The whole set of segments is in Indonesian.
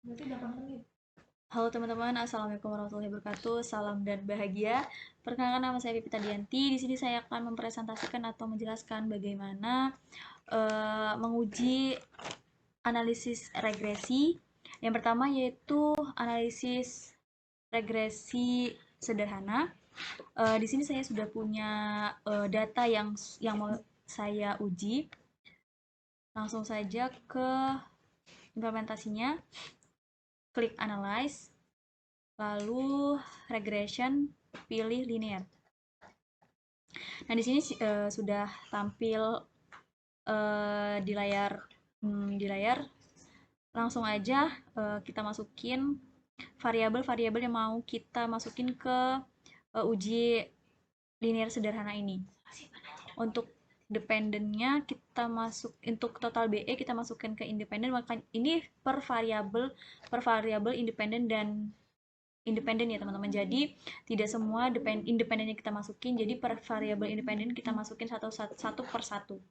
Halo teman-teman, assalamualaikum warahmatullahi wabarakatuh. Salam dan bahagia. Perkenalkan, nama saya Pipita Dianti. Di sini saya akan mempresentasikan atau menjelaskan bagaimana menguji analisis regresi. Yang pertama yaitu analisis regresi sederhana. Di sini saya sudah punya data yang mau saya uji. Langsung saja ke implementasinya. Klik analyze. Lalu regression, pilih linear. Nah, di sini sudah tampil di layar. Langsung aja kita masukin variabel-variabel yang mau kita masukin ke uji linear sederhana ini. Untuk dependennya kita untuk total BE kita masukkan ke independen, maka ini per variabel independen dan independen ya teman-teman. Jadi tidak semua independen yang kita masukin, jadi per variabel independen kita masukin satu per satu.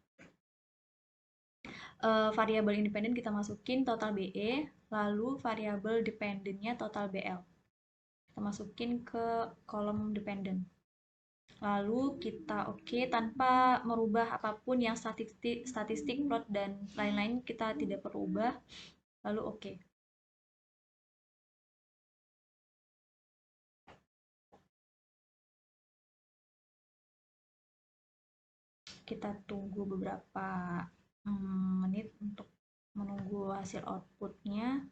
Variabel independen kita masukin total BE, lalu variabel dependennya total BL. Kita masukin ke kolom dependen. Lalu kita oke, tanpa merubah apapun yang statistik plot dan lain-lain, kita tidak perlu ubah. Lalu oke. Kita tunggu beberapa menit untuk menunggu hasil outputnya.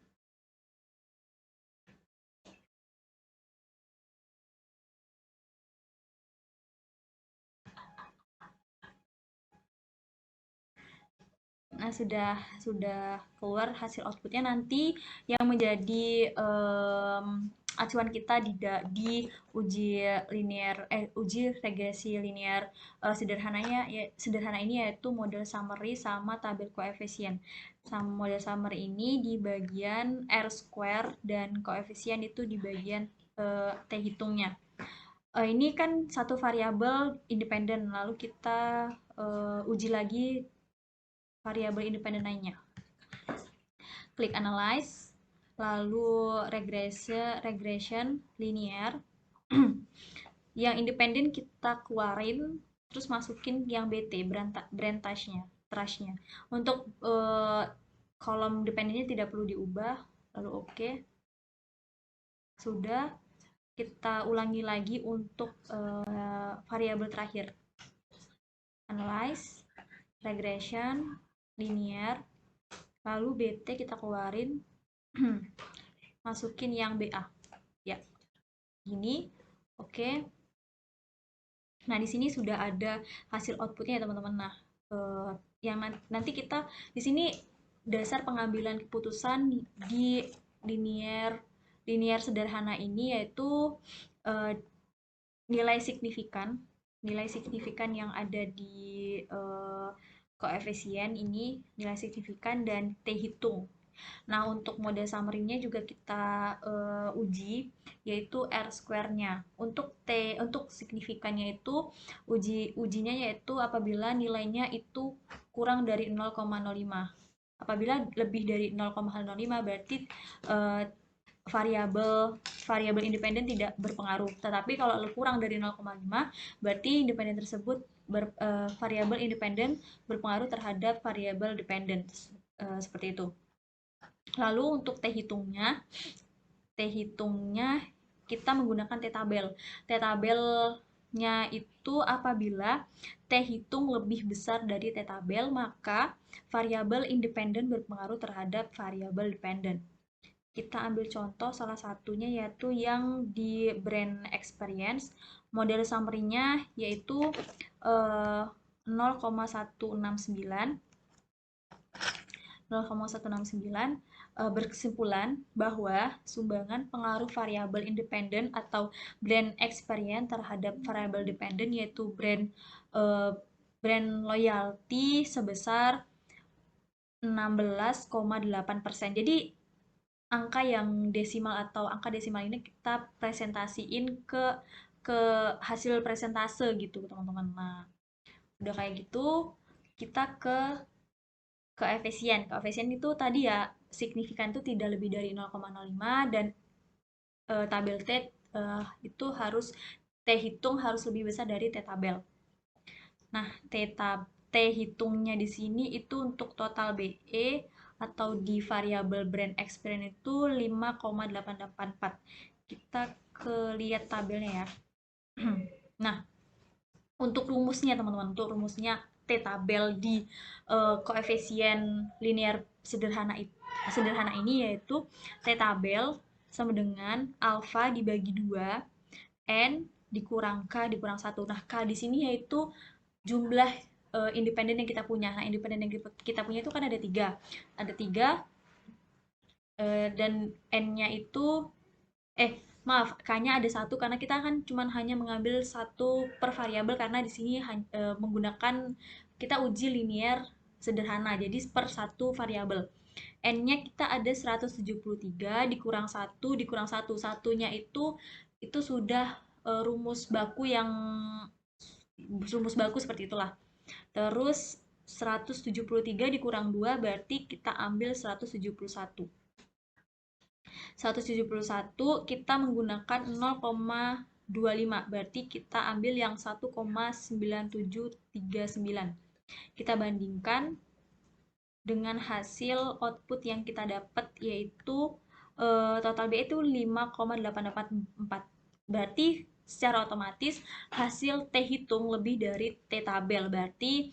Nah, sudah keluar hasil outputnya. Nanti yang menjadi acuan kita di uji regresi linear sederhana ini yaitu model summary sama tabel koefisien. Sama model summary ini di bagian R square dan koefisien itu di bagian T hitungnya. Ini kan satu variabel independen, lalu kita uji lagi variabel independen lainnya. Klik analyze, lalu regression linear. Yang independen kita keluarin, terus masukin yang BT, branchnya, trashnya. Untuk kolom dependennya tidak perlu diubah, lalu oke. Sudah, kita ulangi lagi untuk variabel terakhir. Analyze, regression, linear, lalu BT kita keluarin, masukin yang BA. Ya, gini, oke. Nah, di sini sudah ada hasil outputnya ya teman-teman. Nah, yang nanti kita di sini dasar pengambilan keputusan di linear sederhana ini yaitu nilai signifikan yang ada di koefisien ini, nilai signifikan dan T hitung. Nah, untuk model summary-nya juga kita uji, yaitu R square-nya. Untuk signifikannya itu ujinya yaitu apabila nilainya itu kurang dari 0,05. Apabila lebih dari 0,05 berarti variabel independen tidak berpengaruh. Tetapi kalau kurang dari 0,5 berarti independen tersebut variabel independen berpengaruh terhadap variabel dependen. Seperti itu. Lalu untuk T hitungnya kita menggunakan T-tabel. T-tabelnya itu apabila T hitung lebih besar dari T-tabel, maka variabel independen berpengaruh terhadap variabel dependen. Kita ambil contoh salah satunya yaitu yang di brand experience. Model summary-nya yaitu 0,169 berkesimpulan bahwa sumbangan pengaruh variabel independen atau brand experience terhadap variabel dependen yaitu brand loyalty sebesar 16,8%. Jadi angka yang desimal atau angka desimal ini kita presentasiin ke hasil presentase gitu teman-teman. Nah, udah kayak gitu kita ke koefisien itu tadi ya signifikan itu tidak lebih dari 0,05 dan tabel T itu harus T hitung harus lebih besar dari T tabel. Nah, T hitungnya di sini itu untuk total BE atau di variabel brand experience itu 5,884. Kita lihat tabelnya ya. Nah, untuk rumusnya teman-teman, untuk rumusnya T tabel di koefisien linear sederhana ini yaitu T tabel sama dengan alfa dibagi 2 N dikurang K dikurang 1. Nah, K di sini yaitu jumlah independen yang kita punya. Nah, independen yang kita punya itu kan ada 3. Ada 3 dan N-nya itu maaf, K-nya ada 1 karena kita kan cuma hanya mengambil satu per variabel karena di sini menggunakan kita uji linear sederhana. Jadi per satu variabel. N-nya kita ada 173 dikurang 1 dikurang 1. Satunya itu sudah rumus baku seperti itulah. Terus 173 dikurang 2 berarti kita ambil 171. 171 kita menggunakan 0,25 berarti kita ambil yang 1,9739. Kita bandingkan dengan hasil output yang kita dapat yaitu total B itu 5,884. Berarti secara otomatis hasil T hitung lebih dari T tabel. Berarti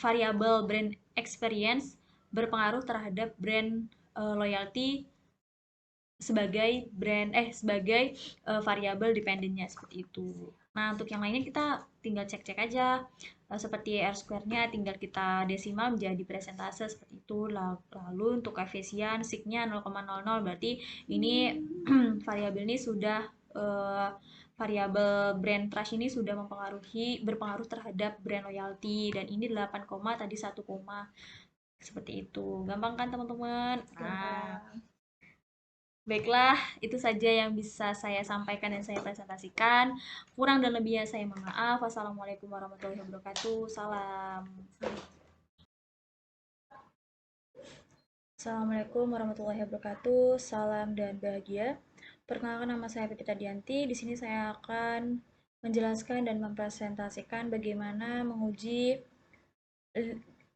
variabel brand experience berpengaruh terhadap brand loyalty sebagai variabel dependennya seperti itu. Nah, untuk yang lainnya kita tinggal cek-cek aja. Seperti R square-nya tinggal kita desimal menjadi presentase seperti itu. Lalu untuk koefisien sig-nya 0,00 berarti ini variabel ini sudah variabel brand trust ini sudah berpengaruh terhadap brand loyalty dan ini 8, tadi 1, seperti itu. Gampang kan teman-teman? Nah, baiklah, itu saja yang bisa saya sampaikan dan saya presentasikan. Kurang dan lebihnya saya mohon maaf. Wassalamualaikum warahmatullahi wabarakatuh. Salam. Assalamualaikum warahmatullahi wabarakatuh. Salam dan bahagia. Perkenalkan, nama saya Pipita Dianti. Di sini saya akan menjelaskan dan mempresentasikan bagaimana menguji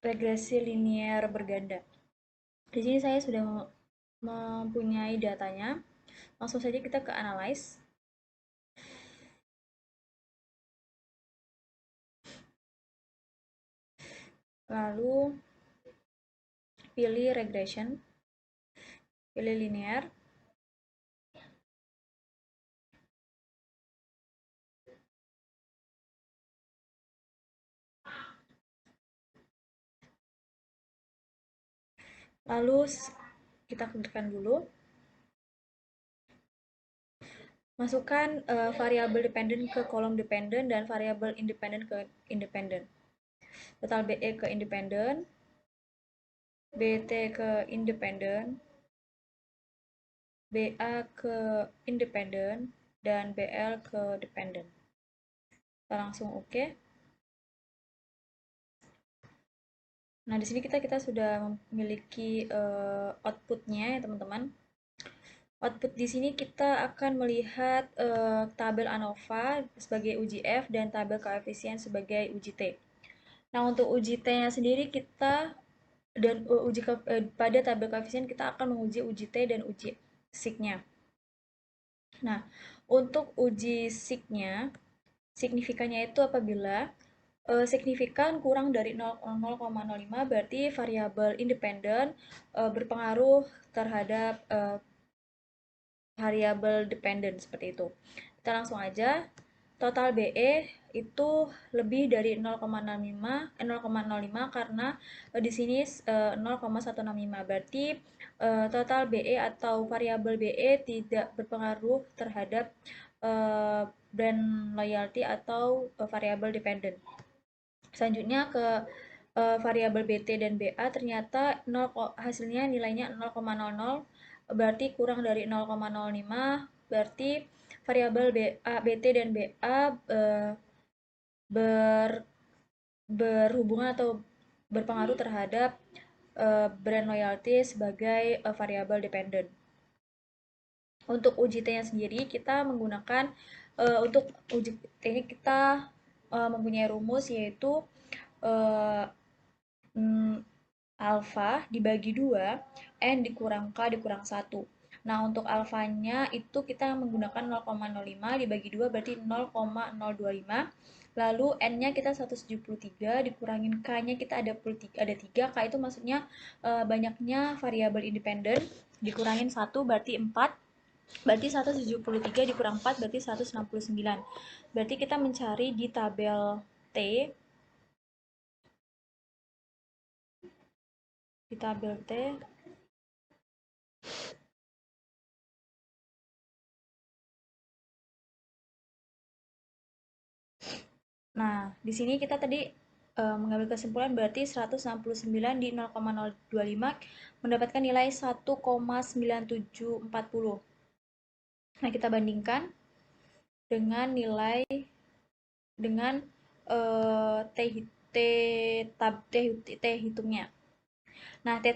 regresi linear berganda. Di sini saya sudah mempunyai datanya. Langsung saja kita ke analyze. Lalu pilih regression, pilih linear. Lalu kita clearkan dulu. Masukkan variabel dependent ke kolom dependent dan variabel independent ke independent. Total BE ke independent, BT ke independent, BA ke independent, dan BL ke dependent. Kita langsung oke. Nah, di sini kita sudah memiliki outputnya ya teman-teman. Output di sini kita akan melihat tabel ANOVA sebagai uji F dan tabel koefisien sebagai uji T. Nah, untuk uji T-nya sendiri kita dan pada tabel koefisien kita akan menguji uji T dan uji sig-nya. Nah, untuk uji sig-nya, signifikannya itu apabila signifikan kurang dari 0,05 berarti variabel independen berpengaruh terhadap variabel dependent seperti itu. Kita langsung aja. Total BE itu lebih dari 0,05 karena di sini 0,165. Berarti total BE atau variabel BE tidak berpengaruh terhadap brand loyalty atau variabel dependent. Selanjutnya ke variabel BT dan BA ternyata hasilnya nilainya 0,00 berarti kurang dari 0,05 berarti variabel BT dan BA berhubungan atau berpengaruh terhadap brand loyalty sebagai variabel dependent. Untuk uji T-nya sendiri kita menggunakan untuk uji T-nya kita mempunyai rumus yaitu eh, alfa dibagi 2 N dikurang K dikurang 1. Nah, untuk alfanya itu kita menggunakan 0,05 dibagi 2 berarti 0,025. Lalu N-nya kita 173 dikurangin K-nya kita ada 3. K itu maksudnya banyaknya variabel independen dikurangin 1 berarti 4. Berarti 173 dikurang 4 berarti 169. Berarti kita mencari di tabel T, di tabel T. Nah, di sini kita tadi mengambil kesimpulan berarti 169 di 0,025 mendapatkan nilai 1,9740. Nah, kita bandingkan dengan nilai dengan T, T, tab, T, T hitungnya. Nah, T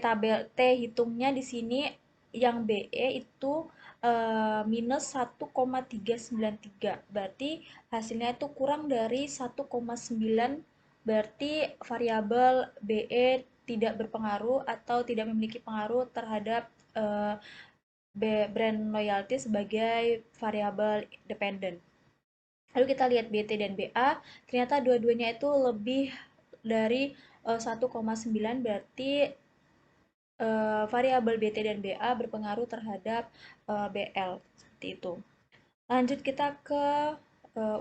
hitungnya di sini yang BE itu minus 1,393. Berarti hasilnya itu kurang dari 1,9. Berarti variabel BE tidak berpengaruh atau tidak memiliki pengaruh terhadap brand loyalty sebagai variabel dependent. Lalu kita lihat BT dan BA, ternyata dua-duanya itu lebih dari 1,9, berarti variabel BT dan BA berpengaruh terhadap BL seperti itu. Lanjut kita ke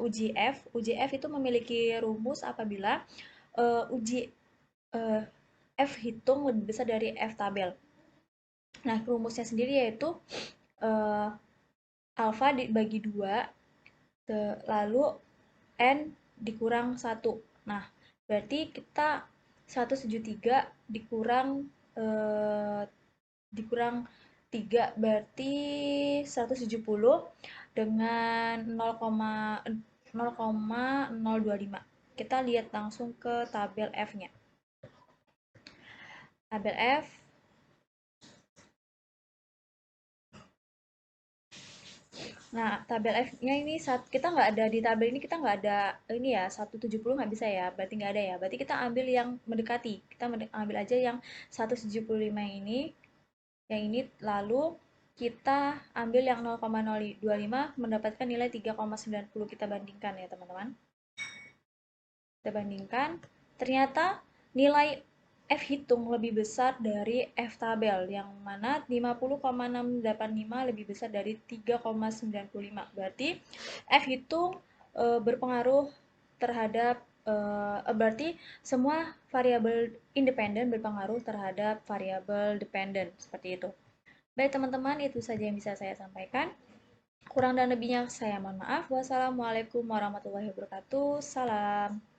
uji F. Uji F itu memiliki rumus apabila uji F hitung lebih besar dari F tabel. Nah, rumusnya sendiri yaitu alfa dibagi 2 lalu N dikurang 1. Nah, berarti kita 173 dikurang dikurang 3 berarti 170 dengan 0,025. Kita lihat langsung ke tabel F-nya. Tabel F Nah, tabel F-nya ini kita nggak ada di tabel ini, kita nggak ada ini ya, 170 nggak bisa ya, berarti nggak ada ya. Berarti kita ambil yang mendekati. Kita ambil aja yang 175 ini, yang ini, lalu kita ambil yang 0,025 mendapatkan nilai 3,90. Kita bandingkan ya, teman-teman. Kita bandingkan, ternyata nilai F hitung lebih besar dari F tabel, yang mana 50,685 lebih besar dari 3,95. Berarti F hitung berpengaruh terhadap berarti semua variabel independen berpengaruh terhadap variabel dependen, seperti itu. Baik teman-teman, itu saja yang bisa saya sampaikan. Kurang dan lebihnya saya mohon maaf. Wassalamualaikum warahmatullahi wabarakatuh. Salam.